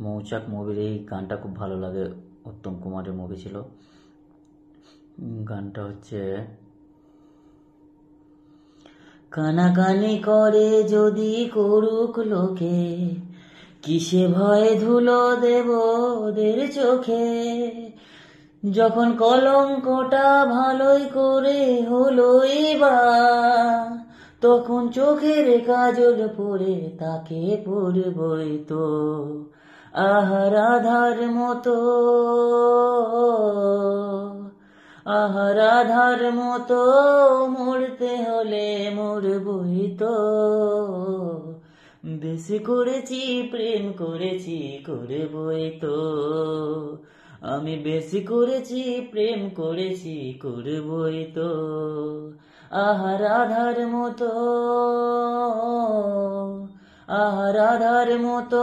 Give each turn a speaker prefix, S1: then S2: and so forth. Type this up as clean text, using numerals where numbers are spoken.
S1: মৌচাক মুভির এই গানটা খুব ভালো লাগে, উত্তম কুমারের মুভি ছিল। গানটা হচ্ছে, কানাকানি করে যদি করুক লোকে, কিসে ভয়ে ধুলো দেব ওদের চোখে। যখন কলঙ্কটা ভালোই করে হলোই বা, তখন চোখের কাজল পরে তাকে পরবই তো। আহার আধার মতো, আহার আধার মতো মরতে হলে মরবই তো। বেশি করেছি প্রেম করেছি করবই তো, আমি বেশি করেছি প্রেম করেছি করবই তো। আহার আধার মতো, আহার আধার মতো